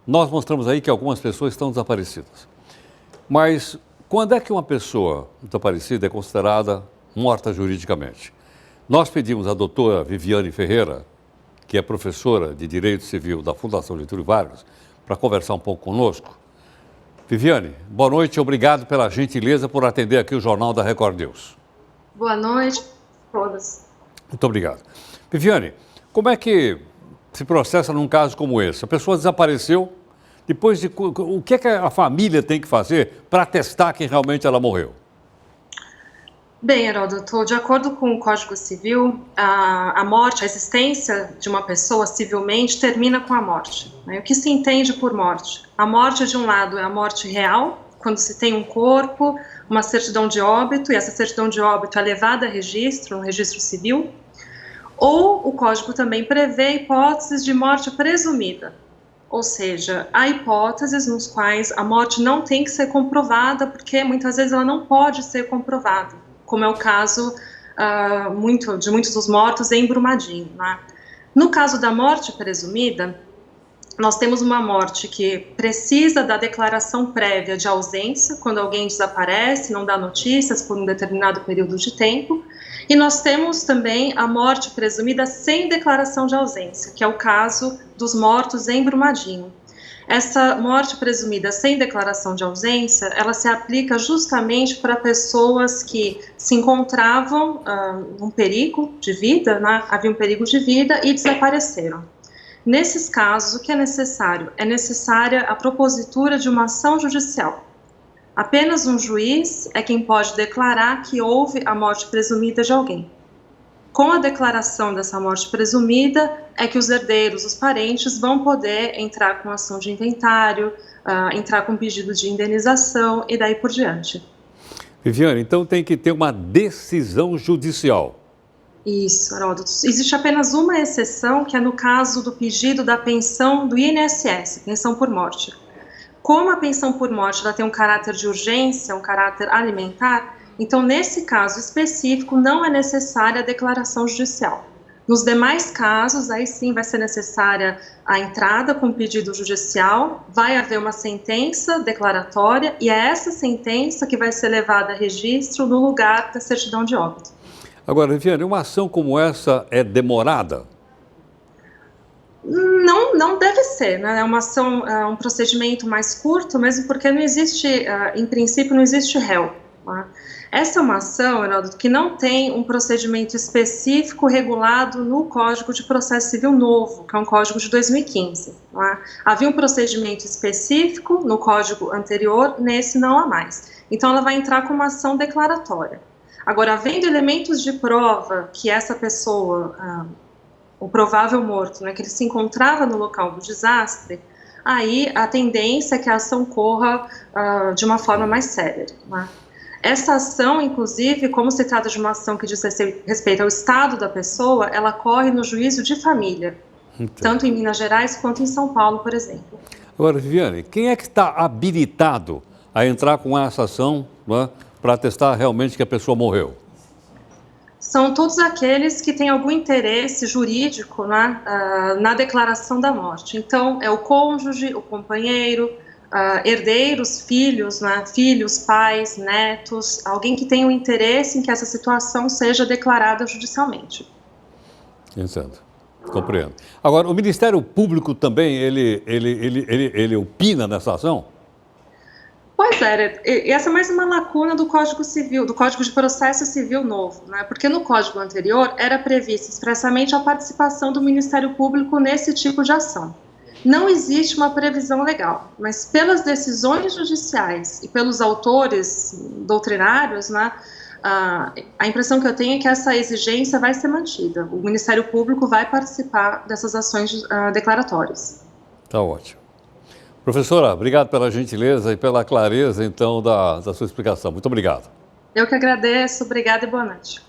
nós mostramos aí que algumas pessoas estão desaparecidas. Mas quando é que uma pessoa desaparecida é considerada morta juridicamente? Nós pedimos à doutora Viviane Ferreira, que é professora de Direito Civil da Fundação Getúlio Vargas, para conversar um pouco conosco. Viviane, boa noite e obrigado pela gentileza por atender aqui o Jornal da Record News. Boa noite a todas. Muito obrigado. Viviane, como é que se processa num caso como esse? A pessoa desapareceu, depois de... O que é que a família tem que fazer para atestar que realmente ela morreu? Bem, Heródoto, de acordo com o Código Civil, a morte, a existência de uma pessoa civilmente termina com a morte. Né? O que se entende por morte? A morte, de um lado, é a morte real, quando se tem um corpo, uma certidão de óbito, e essa certidão de óbito é levada a registro, um registro civil, ou o Código também prevê hipóteses de morte presumida, ou seja, há hipóteses nos quais a morte não tem que ser comprovada, porque muitas vezes ela não pode ser comprovada, como é o caso de muitos dos mortos em Brumadinho. Né? No caso da morte presumida, nós temos uma morte que precisa da declaração prévia de ausência, quando alguém desaparece, não dá notícias por um determinado período de tempo, e nós temos também a morte presumida sem declaração de ausência, que é o caso dos mortos em Brumadinho. Essa morte presumida sem declaração de ausência, ela se aplica justamente para pessoas que se encontravam num perigo de vida, né? Havia um perigo de vida e desapareceram. Nesses casos, o que é necessário? É necessária a propositura de uma ação judicial. Apenas um juiz é quem pode declarar que houve a morte presumida de alguém. Com a declaração dessa morte presumida, é que os herdeiros, os parentes, vão poder entrar com ação de inventário, entrar com pedido de indenização e daí por diante. Viviane, então tem que ter uma decisão judicial. Isso, Heródoto. Existe apenas uma exceção, que é no caso do pedido da pensão do INSS, pensão por morte. Como a pensão por morte ela tem um caráter de urgência, um caráter alimentar, então nesse caso específico não é necessária a declaração judicial. Nos demais casos, aí sim vai ser necessária a entrada com pedido judicial, vai haver uma sentença declaratória e é essa sentença que vai ser levada a registro no lugar da certidão de óbito. Agora, Viviane, uma ação como essa é demorada? Não deve ser, né? É uma ação, um procedimento mais curto, mesmo porque não existe, em princípio, não existe réu. Tá? Essa é uma ação, Heródoto, que não tem um procedimento específico regulado no Código de Processo Civil Novo, que é um código de 2015. Tá? Havia um procedimento específico no código anterior, nesse não há mais. Então, ela vai entrar com uma ação declaratória. Agora, havendo elementos de prova que essa pessoa, o provável morto, né, que ele se encontrava no local do desastre, aí a tendência é que a ação corra de uma forma mais séria. Né? Essa ação, inclusive, como se trata de uma ação que diz respeito ao estado da pessoa, ela corre no juízo de família, tanto em Minas Gerais quanto em São Paulo, por exemplo. Agora, Viviane, quem é que está habilitado a entrar com essa ação, né, para atestar realmente que a pessoa morreu? São todos aqueles que têm algum interesse jurídico, né, na declaração da morte. Então, é o cônjuge, o companheiro, herdeiros, filhos, né, filhos, pais, netos, alguém que tem um interesse em que essa situação seja declarada judicialmente. Entendo, compreendo. Agora, o Ministério Público também, ele opina nessa ação? Pois é, essa é mais uma lacuna do Código Civil, do Código de Processo Civil Novo, né? Porque no Código anterior era prevista expressamente a participação do Ministério Público nesse tipo de ação. Não existe uma previsão legal, mas pelas decisões judiciais e pelos autores doutrinários, né, a impressão que eu tenho é que essa exigência vai ser mantida. O Ministério Público vai participar dessas ações declaratórias. Tá ótimo. Professora, obrigado pela gentileza e pela clareza, então, da sua explicação. Muito obrigado. Eu que agradeço. Obrigada e boa noite.